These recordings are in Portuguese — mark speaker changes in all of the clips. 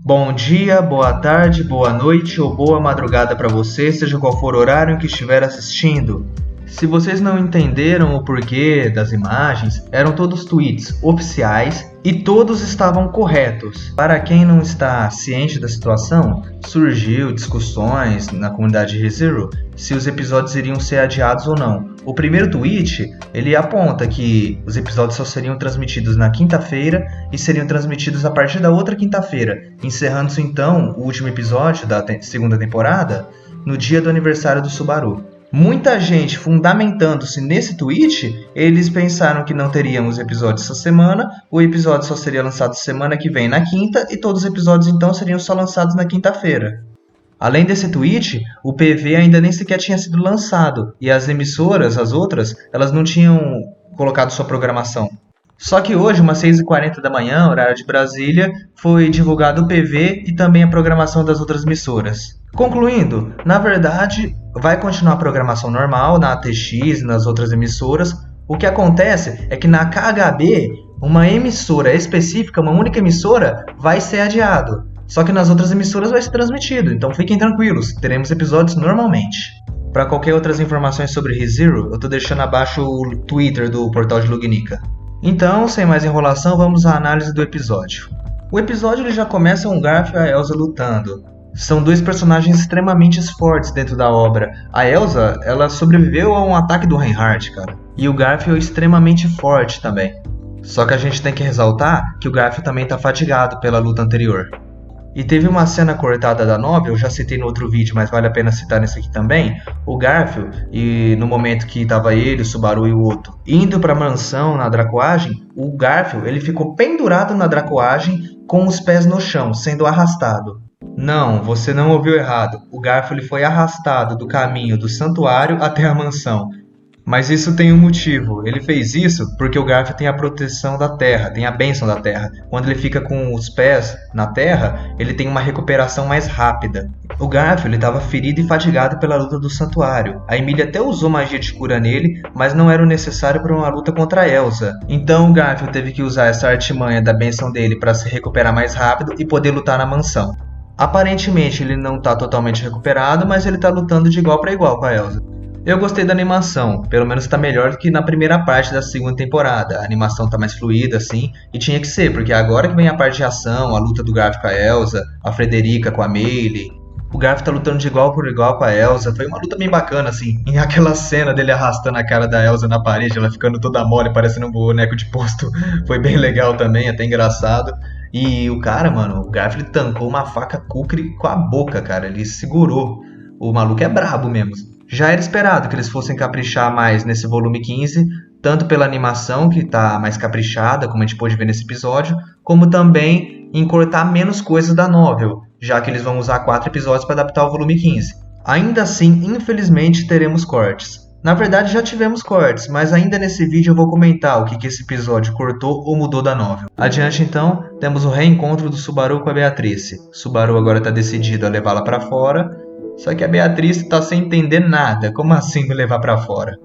Speaker 1: Bom dia, boa tarde, boa noite ou boa madrugada para você, seja qual for o horário em que estiver assistindo. Se vocês não entenderam o porquê das imagens, eram todos tweets oficiais e todos estavam corretos. Para quem não está ciente da situação, surgiu discussões na comunidade ReZero se os episódios iriam ser adiados ou não. O primeiro tweet, ele aponta que os episódios só seriam transmitidos na quinta-feira e seriam transmitidos a partir da outra quinta-feira, encerrando-se então o último episódio da segunda temporada no dia do aniversário do Subaru. Muita gente fundamentando-se nesse tweet, eles pensaram que não teríamos episódios essa semana, o episódio só seria lançado semana que vem na quinta e todos os episódios então seriam só lançados na quinta-feira. Além desse tweet, o PV ainda nem sequer tinha sido lançado e as emissoras, as outras, elas não tinham colocado sua programação. Só que hoje, umas 6h40 da manhã, horário de Brasília, foi divulgado o PV e também a programação das outras emissoras. Concluindo, na verdade, vai continuar a programação normal na ATX e nas outras emissoras. O que acontece é que na KHB, uma emissora específica, uma única emissora, vai ser adiado. Só que nas outras emissoras vai ser transmitido, então fiquem tranquilos, teremos episódios normalmente. Para qualquer outras informações sobre ReZero, eu estou deixando abaixo o Twitter do portal de Lugnica. Então, sem mais enrolação, vamos à análise do episódio. O episódio ele já começa com o Garfield e a Elsa lutando. São dois personagens extremamente fortes dentro da obra. A Elsa, ela sobreviveu a um ataque do Reinhardt, cara. E o Garfield é extremamente forte também. Só que a gente tem que ressaltar que o Garfield também está fatigado pela luta anterior. E teve uma cena cortada da novel, eu já citei no outro vídeo, mas vale a pena citar nesse aqui também. O Garfield, e no momento que tava ele, o Subaru e o Otto indo pra mansão na Dracoagem, o Garfield ele ficou pendurado na Dracoagem com os pés no chão, sendo arrastado. Não, você não ouviu errado. O Garfield ele foi arrastado do caminho do santuário até a mansão. Mas isso tem um motivo. Ele fez isso porque o Garfield tem a proteção da terra, tem a bênção da terra. Quando ele fica com os pés na terra, ele tem uma recuperação mais rápida. O Garfield estava ferido e fatigado pela luta do santuário. A Emília até usou magia de cura nele, mas não era o necessário para uma luta contra a Elsa. Então o Garfield teve que usar essa artimanha da bênção dele para se recuperar mais rápido e poder lutar na mansão. Aparentemente ele não está totalmente recuperado, mas ele está lutando de igual para igual com a Elsa. Eu gostei da animação, pelo menos tá melhor do que na primeira parte da segunda temporada. A animação tá mais fluida, assim, e tinha que ser, porque agora que vem a parte de ação, a luta do Garfield com a Elsa, a Frederica com a Meili. O Garfield tá lutando de igual por igual com a Elsa, foi uma luta bem bacana, assim. E aquela cena dele arrastando a cara da Elsa na parede, ela ficando toda mole, parecendo um boneco de posto, foi bem legal também, até engraçado. E o cara, mano, o Garfield tancou uma faca kukri com a boca, cara, ele segurou. O maluco é brabo mesmo. Já era esperado que eles fossem caprichar mais nesse volume 15, tanto pela animação, que está mais caprichada, como a gente pôde ver nesse episódio, como também em cortar menos coisas da novel, já que eles vão usar 4 episódios para adaptar o volume 15. Ainda assim, infelizmente, teremos cortes. Na verdade, já tivemos cortes, mas ainda nesse vídeo eu vou comentar o que esse episódio cortou ou mudou da novel. Adiante então, temos o reencontro do Subaru com a Beatrice. Subaru agora está decidido a levá-la para fora, só que a Beatrice tá sem entender nada. Como assim me levar pra fora?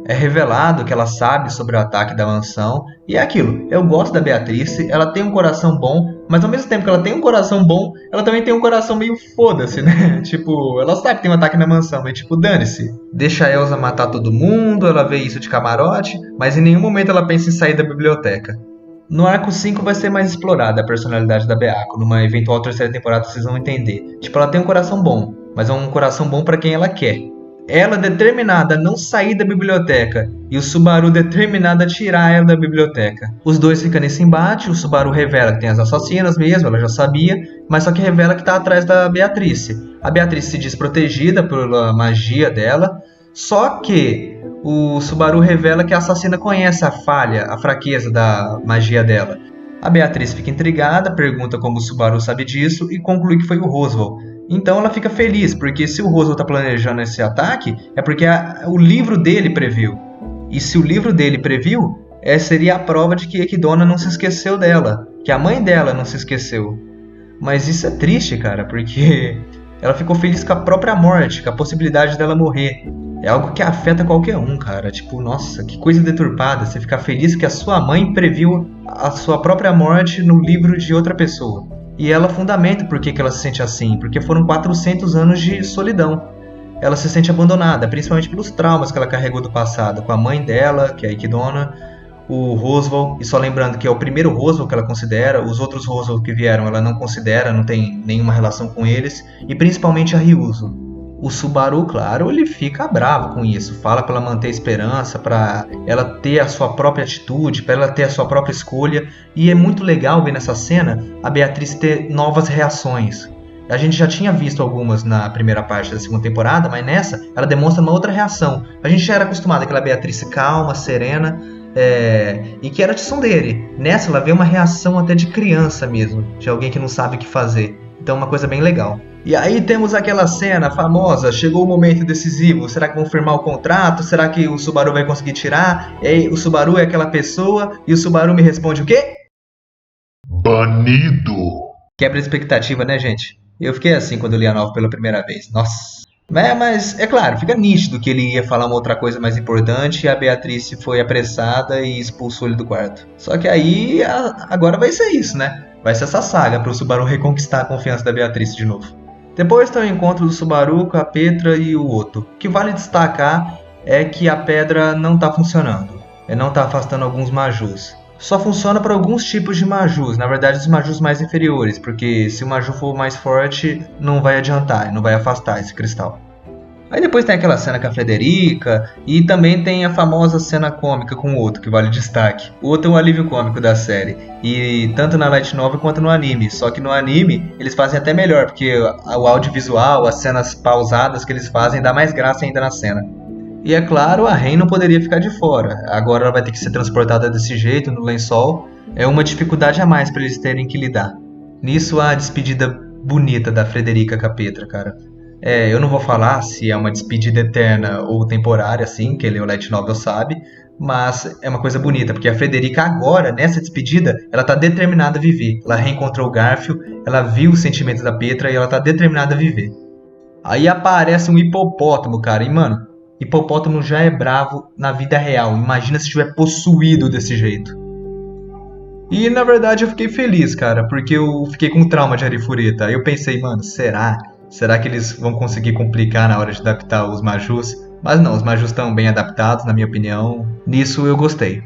Speaker 1: É revelado que ela sabe sobre o ataque da mansão. E é aquilo, eu gosto da Beatrice, ela tem um coração bom, mas ao mesmo tempo que ela tem um coração bom, ela também tem um coração meio foda-se, né? Tipo, ela sabe que tem um ataque na mansão, mas tipo, dane-se. Deixa a Elsa matar todo mundo, ela vê isso de camarote, mas em nenhum momento ela pensa em sair da biblioteca. No arco 5 vai ser mais explorada a personalidade da Beako. Numa eventual terceira temporada vocês vão entender. Tipo, ela tem um coração bom, mas é um coração bom pra quem ela quer. Ela determinada a não sair da biblioteca e o Subaru determinado a tirar ela da biblioteca. Os dois ficam nesse embate, o Subaru revela que tem as assassinas mesmo, ela já sabia, mas só que revela que tá atrás da Beatrice. A Beatrice se diz protegida pela magia dela, só que o Subaru revela que a assassina conhece a falha, a fraqueza da magia dela. A Beatriz fica intrigada, pergunta como o Subaru sabe disso e conclui que foi o Roswell. Então ela fica feliz, porque se o Roswell está planejando esse ataque, é porque o livro dele previu. E se o livro dele previu, seria a prova de que Ekidona não se esqueceu dela, que a mãe dela não se esqueceu. Mas isso é triste, cara, porque ela ficou feliz com a própria morte, com a possibilidade dela morrer. É algo que afeta qualquer um, cara. Tipo, nossa, que coisa deturpada. Você ficar feliz que a sua mãe previu a sua própria morte no livro de outra pessoa. E ela fundamenta por que ela se sente assim, porque foram 400 anos de solidão. Ela se sente abandonada, principalmente pelos traumas que ela carregou do passado, com a mãe dela, que é a Ikidona, o Roswell, e só lembrando que é o primeiro Roswell que ela considera, os outros Roswell que vieram ela não considera, não tem nenhuma relação com eles, e principalmente a Ryuzo. O Subaru, claro, ele fica bravo com isso, fala para ela manter a esperança, para ela ter a sua própria atitude, para ela ter a sua própria escolha, e é muito legal ver nessa cena a Beatriz ter novas reações. A gente já tinha visto algumas na primeira parte da segunda temporada, mas nessa ela demonstra uma outra reação. A gente já era acostumado àquela Beatriz calma, serena, e que era tsundere. Nessa ela vê uma reação até de criança mesmo, de alguém que não sabe o que fazer. Então é uma coisa bem legal. E aí temos aquela cena famosa, chegou o momento decisivo, será que vão firmar o contrato? Será que o Subaru vai conseguir tirar? E aí o Subaru é aquela pessoa e o Subaru me responde o quê?
Speaker 2: Banido!
Speaker 1: Quebra a expectativa, né, gente? Eu fiquei assim quando eu li a novela pela primeira vez. Nossa. Mas é claro, fica nítido que ele ia falar uma outra coisa mais importante e a Beatriz foi apressada e expulsou ele do quarto. Só que aí agora vai ser isso, né? Vai ser essa saga para o Subaru reconquistar a confiança da Beatriz de novo. Depois tem o encontro do Subaru com a Petra e o Otto. O que vale destacar é que a pedra não está funcionando. Não está afastando alguns Majus. Só funciona para alguns tipos de Majus, na verdade os Majus mais inferiores, porque se o Maju for mais forte, não vai adiantar, não vai afastar esse cristal. Aí depois tem aquela cena com a Frederica, e também tem a famosa cena cômica com o Otto, que vale destaque. O Otto é um alívio cômico da série, e tanto na light novel quanto no anime, só que no anime eles fazem até melhor, porque o audiovisual, as cenas pausadas que eles fazem, dá mais graça ainda na cena. E é claro, a Ren não poderia ficar de fora. Agora ela vai ter que ser transportada desse jeito, no lençol. É uma dificuldade a mais para eles terem que lidar. Nisso, a despedida bonita da Frederica com a Petra, cara. Eu não vou falar se é uma despedida eterna ou temporária, assim, que ele é o light novel sabe. Mas é uma coisa bonita, porque a Frederica agora, nessa despedida, ela tá determinada a viver. Ela reencontrou o Garfio, ela viu os sentimentos da Petra e ela tá determinada a viver. Aí aparece um hipopótamo, cara, e mano... Hipopótamo já é bravo na vida real. Imagina se estiver possuído desse jeito. E na verdade eu fiquei feliz, cara, porque eu fiquei com trauma de Arifureta. Aí eu pensei, mano, será? Será que eles vão conseguir complicar na hora de adaptar os Majus? Mas não, os Majus estão bem adaptados, na minha opinião. Nisso eu gostei.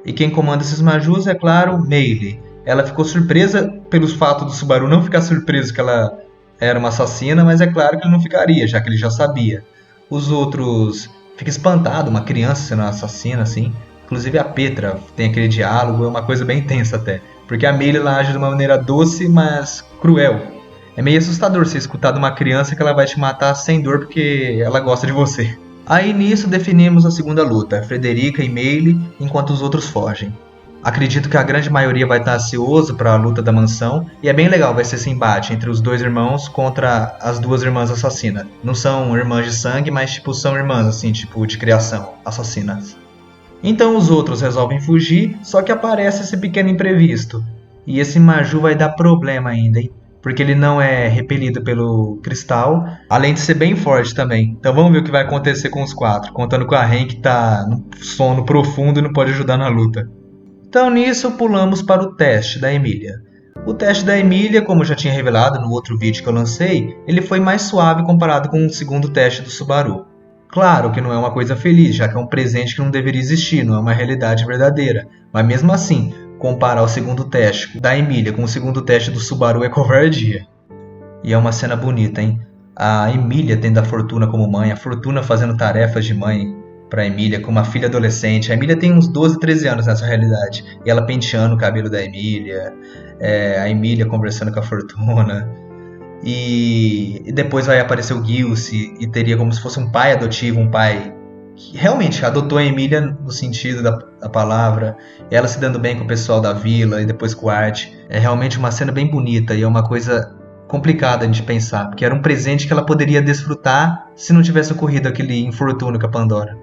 Speaker 1: E quem comanda esses Majus é, claro, Meili. Ela ficou surpresa pelo fato do Subaru não ficar surpreso que ela era uma assassina, mas é claro que ele não ficaria, já que ele já sabia. Os outros ficam espantados, uma criança sendo assassina, assim. Inclusive a Petra tem aquele diálogo, é uma coisa bem tensa até. Porque a Meili ela age de uma maneira doce, mas cruel. É meio assustador você escutar de uma criança que ela vai te matar sem dor porque ela gosta de você. Aí nisso definimos a segunda luta, Frederica e Meili, enquanto os outros fogem. Acredito que a grande maioria vai estar ansioso para a luta da mansão, e é bem legal vai ser esse embate entre os dois irmãos contra as duas irmãs assassinas. Não são irmãs de sangue, mas tipo são irmãs assim, tipo de criação, assassinas. Então os outros resolvem fugir, só que aparece esse pequeno imprevisto. E esse Maju vai dar problema ainda, hein? Porque ele não é repelido pelo cristal, além de ser bem forte também. Então vamos ver o que vai acontecer com os quatro, contando com a Ren que tá no sono profundo e não pode ajudar na luta. Então nisso pulamos para o teste da Emília. O teste da Emília, como eu já tinha revelado no outro vídeo que eu lancei, ele foi mais suave comparado com o segundo teste do Subaru. Claro que não é uma coisa feliz, já que é um presente que não deveria existir, não é uma realidade verdadeira. Mas mesmo assim, comparar o segundo teste da Emília com o segundo teste do Subaru é covardia. E é uma cena bonita, hein? A Emília tendo a Fortuna como mãe, a Fortuna fazendo tarefas de mãe para a Emília com uma filha adolescente. A Emília tem uns 12, 13 anos nessa realidade. E ela penteando o cabelo da Emília, a Emília conversando com a Fortuna. E depois vai aparecer o Gilce e teria como se fosse um pai adotivo, um pai que realmente adotou a Emília no sentido da palavra. E ela se dando bem com o pessoal da vila e depois com o Art. É realmente uma cena bem bonita e é uma coisa complicada de pensar, porque era um presente que ela poderia desfrutar se não tivesse ocorrido aquele infortúnio com a Pandora.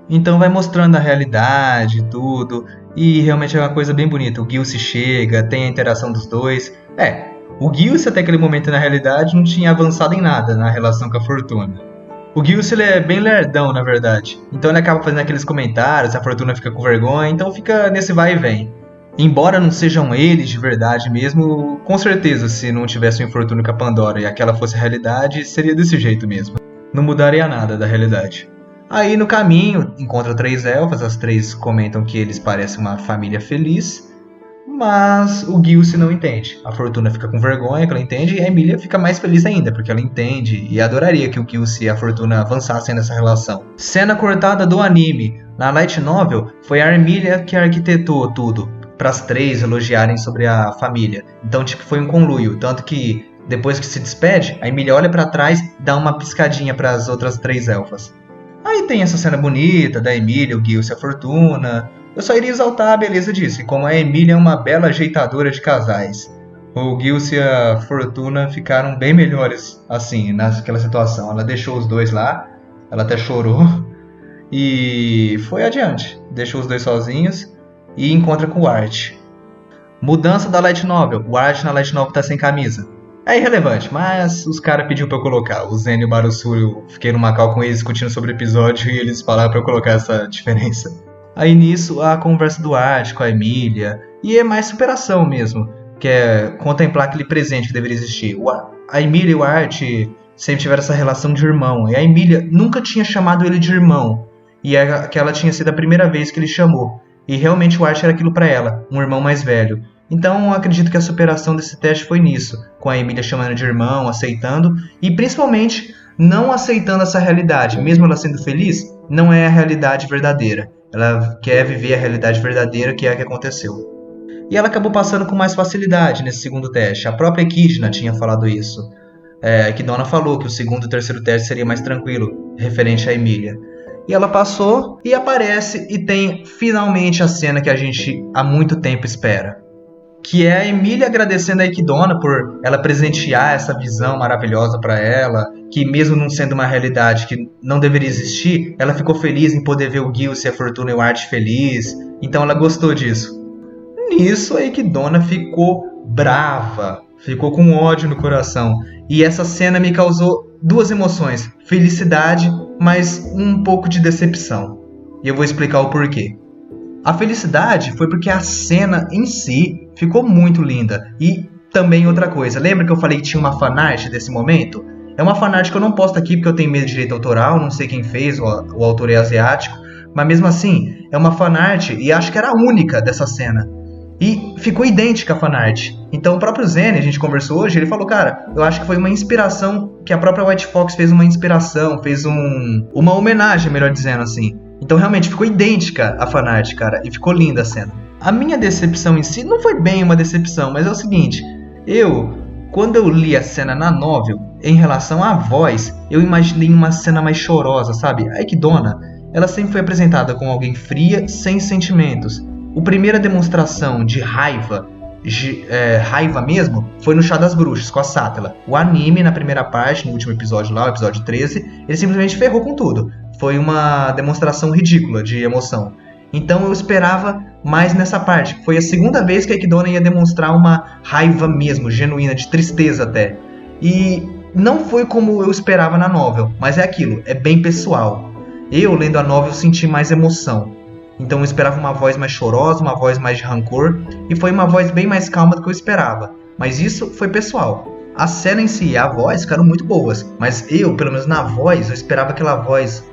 Speaker 1: Então vai mostrando a realidade, tudo, e realmente é uma coisa bem bonita. O Gilce chega, tem a interação dos dois. O Gilce até aquele momento na realidade não tinha avançado em nada na relação com a Fortuna. O Gilce ele é bem lerdão, na verdade. Então ele acaba fazendo aqueles comentários, a Fortuna fica com vergonha, então fica nesse vai e vem. Embora não sejam eles de verdade mesmo, com certeza, se não tivesse um infortúnio com a Pandora e aquela fosse a realidade, seria desse jeito mesmo. Não mudaria nada da realidade. Aí no caminho, encontra 3 elfas, as 3 comentam que eles parecem uma família feliz, mas o Gilce não entende. A Fortuna fica com vergonha que ela entende e a Emília fica mais feliz ainda, porque ela entende e adoraria que o Gilce e a Fortuna avançassem nessa relação. Cena cortada do anime. Na Light Novel, foi a Emília que arquitetou tudo, para as 3 elogiarem sobre a família. Então, tipo, foi um conluio. Tanto que, depois que se despede, a Emília olha para trás e dá uma piscadinha para as outras 3 elfas. Aí tem essa cena bonita da Emília, o Gilce e a Fortuna. Eu só iria exaltar a beleza disso, e como a Emília é uma bela ajeitadora de casais. O Gilce e a Fortuna ficaram bem melhores, assim, naquela situação. Ela deixou os 2 lá, ela até chorou, e foi adiante. Deixou os 2 sozinhos e encontra com o Art. Mudança da Light Novel. O Art na Light Novel tá sem camisa. É irrelevante, mas os caras pediram pra eu colocar. O Zen e o Barussuri, eu fiquei numa call com eles discutindo sobre o episódio e eles falaram pra eu colocar essa diferença. Aí nisso, a conversa do Art com a Emília, e é mais superação mesmo, que é contemplar aquele presente que deveria existir. A Emília e o Art sempre tiveram essa relação de irmão, e a Emília nunca tinha chamado ele de irmão, e aquela tinha sido a primeira vez que ele chamou. E realmente o Art era aquilo pra ela, um irmão mais velho. Então acredito que a superação desse teste foi nisso, com a Emília chamando de irmão, aceitando, e principalmente não aceitando essa realidade. Mesmo ela sendo feliz, não é a realidade verdadeira. Ela quer viver a realidade verdadeira, que é a que aconteceu. E ela acabou passando com mais facilidade nesse segundo teste. A própria Echidna tinha falado isso. A Equidna falou que o segundo e o terceiro teste seria mais tranquilo, referente à Emília. E ela passou e aparece e tem finalmente a cena que a gente há muito tempo espera. Que é a Emília agradecendo a Equidna por ela presentear essa visão maravilhosa para ela, que mesmo não sendo uma realidade que não deveria existir, ela ficou feliz em poder ver o Gilce, a Fortuna e o Art feliz, então ela gostou disso. Nisso a Equidna ficou brava, ficou com ódio no coração, e essa cena me causou 2 emoções, felicidade, mas um pouco de decepção. E eu vou explicar o porquê. A felicidade foi porque a cena em si ficou muito linda. E também outra coisa, lembra que eu falei que tinha uma fanart desse momento? É uma fanart que eu não posto aqui porque eu tenho medo de direito autoral, não sei quem fez, o autor é asiático. Mas mesmo assim, é uma fanart e acho que era a única dessa cena. E ficou idêntica a fanart. Então o próprio Zen, a gente conversou hoje, ele falou, cara, eu acho que foi uma inspiração, que a própria White Fox fez uma inspiração, fez uma homenagem, melhor dizendo assim. Então realmente ficou idêntica a fanart, cara, e ficou linda a cena. A minha decepção em si não foi bem uma decepção, mas é o seguinte, quando eu li a cena na novel, em relação à voz, eu imaginei uma cena mais chorosa, sabe? A Equidna, ela sempre foi apresentada como alguém fria, sem sentimentos. A primeira demonstração de raiva mesmo, foi no Chá das Bruxas, com a Sátela. O anime, na primeira parte, no último episódio lá, o episódio 13, ele simplesmente ferrou com tudo. Foi uma demonstração ridícula de emoção. Então eu esperava mais nessa parte. Foi a segunda vez que a Equidna ia demonstrar uma raiva mesmo, genuína, de tristeza até. E não foi como eu esperava na novel, mas é aquilo, é bem pessoal. Eu, lendo a novel, senti mais emoção. Então eu esperava uma voz mais chorosa, uma voz mais de rancor, e foi uma voz bem mais calma do que eu esperava. Mas isso foi pessoal. A cena em si e a voz ficaram muito boas, mas eu, pelo menos na voz, eu esperava aquela voz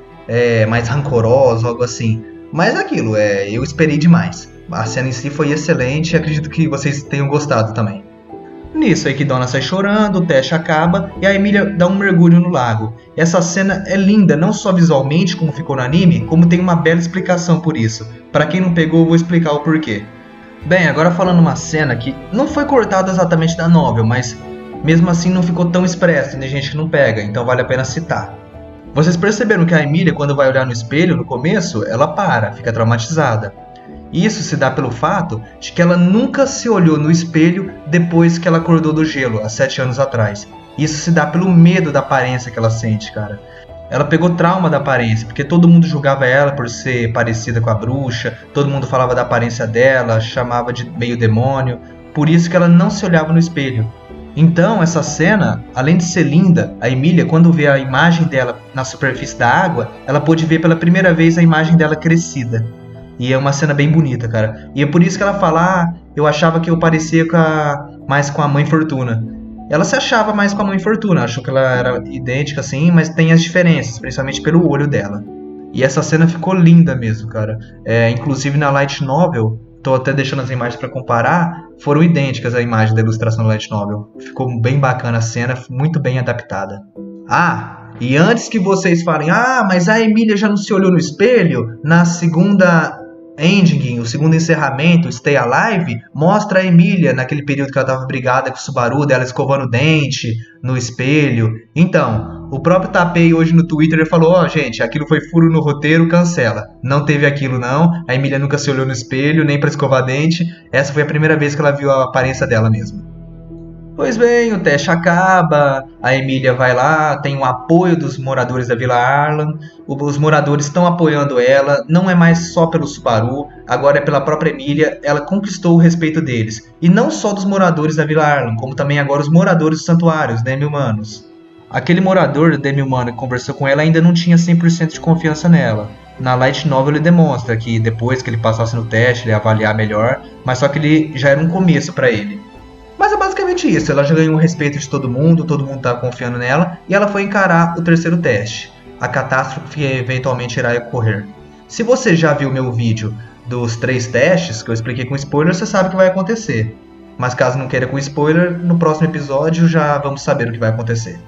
Speaker 1: mais rancorosa, algo assim. Mas aquilo, eu esperei demais. A cena em si foi excelente e acredito que vocês tenham gostado também. Nisso, a Equidna sai chorando, o teste acaba e a Emília dá um mergulho no lago. Essa cena é linda, não só visualmente, como ficou no anime, como tem uma bela explicação por isso. Para quem não pegou, eu vou explicar o porquê. Bem, agora falando uma cena que não foi cortada exatamente da novel, mas mesmo assim não ficou tão expressa, tem gente que não pega, então vale a pena citar. Vocês perceberam que a Emília, quando vai olhar no espelho, no começo, ela para, fica traumatizada. Isso se dá pelo fato de que ela nunca se olhou no espelho depois que ela acordou do gelo, há 7 anos atrás. Isso se dá pelo medo da aparência que ela sente, cara. Ela pegou trauma da aparência, porque todo mundo julgava ela por ser parecida com a bruxa, todo mundo falava da aparência dela, chamava de meio demônio, por isso que ela não se olhava no espelho. Então, essa cena, além de ser linda, a Emília, quando vê a imagem dela na superfície da água, ela pôde ver pela primeira vez a imagem dela crescida. E é uma cena bem bonita, cara. E é por isso que ela fala, eu achava que eu parecia mais com a Mãe Fortuna. Ela se achava mais com a Mãe Fortuna, achou que ela era idêntica assim, mas tem as diferenças, principalmente pelo olho dela. E essa cena ficou linda mesmo, cara. Inclusive na Light Novel, tô até deixando as imagens para comparar, foram idênticas a imagem da ilustração da Light Novel. Ficou bem bacana a cena, muito bem adaptada. E antes que vocês falem, mas a Emília já não se olhou no espelho, na segunda ending, o segundo encerramento, Stay Alive, mostra a Emília naquele período que ela tava brigada com o Subaru, dela escovando o dente no espelho. Então, o próprio Tapei hoje no Twitter ele falou, gente, aquilo foi furo no roteiro, cancela. Não teve aquilo não, a Emília nunca se olhou no espelho, nem pra escovar dente. Essa foi a primeira vez que ela viu a aparência dela mesmo. Pois bem, o teste acaba, a Emília vai lá, tem o apoio dos moradores da Vila Arlan, os moradores estão apoiando ela, não é mais só pelo Subaru, agora é pela própria Emília, ela conquistou o respeito deles. E não só dos moradores da Vila Arlan, como também agora os moradores dos santuários, demi-humanos. Aquele morador demi-humano que conversou com ela ainda não tinha 100% de confiança nela. Na Light Novel ele demonstra que depois que ele passasse no teste ele ia avaliar melhor, mas só que ele já era um começo para ele. Mas é basicamente isso, ela já ganhou o respeito de todo mundo tá confiando nela, e ela foi encarar o terceiro teste, a catástrofe que eventualmente irá ocorrer. Se você já viu meu vídeo dos 3 testes, que eu expliquei com spoiler, você sabe o que vai acontecer. Mas caso não queira com spoiler, no próximo episódio já vamos saber o que vai acontecer.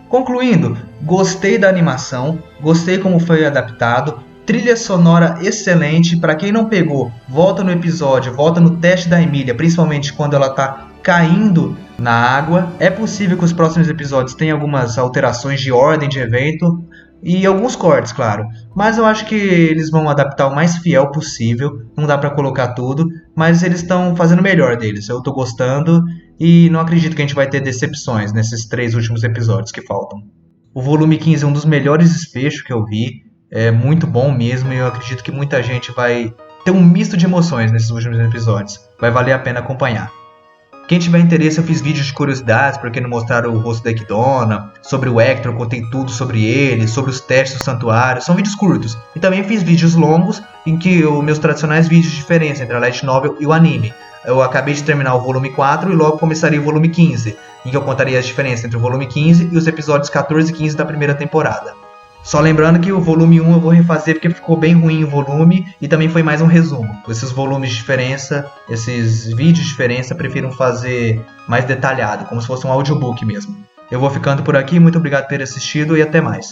Speaker 1: Concluindo, gostei da animação, gostei como foi adaptado, trilha sonora excelente, para quem não pegou, volta no episódio, volta no teste da Emília, principalmente quando ela tá caindo na água. É possível que os próximos episódios tenham algumas alterações de ordem de evento e alguns cortes, claro. Mas eu acho que eles vão adaptar o mais fiel possível. Não dá pra colocar tudo, mas eles estão fazendo o melhor deles. Eu tô gostando e não acredito que a gente vai ter decepções nesses 3 últimos episódios que faltam. O volume 15 é um dos melhores desfechos que eu vi. É muito bom mesmo e eu acredito que muita gente vai ter um misto de emoções nesses últimos episódios. Vai valer a pena acompanhar. Quem tiver interesse, eu fiz vídeos de curiosidades, porque não mostraram o rosto da Ekidona, sobre o Hector, eu contei tudo sobre ele, sobre os testes do santuário, são vídeos curtos. E também fiz vídeos longos, em que os meus tradicionais vídeos de diferença entre a Light Novel e o anime. Eu acabei de terminar o volume 4 e logo começaria o volume 15, em que eu contaria as diferenças entre o volume 15 e os episódios 14 e 15 da primeira temporada. Só lembrando que o volume 1 eu vou refazer porque ficou bem ruim o volume e também foi mais um resumo. Esses volumes de diferença, esses vídeos de diferença, eu prefiro fazer mais detalhado, como se fosse um audiobook mesmo. Eu vou ficando por aqui, muito obrigado por ter assistido e até mais.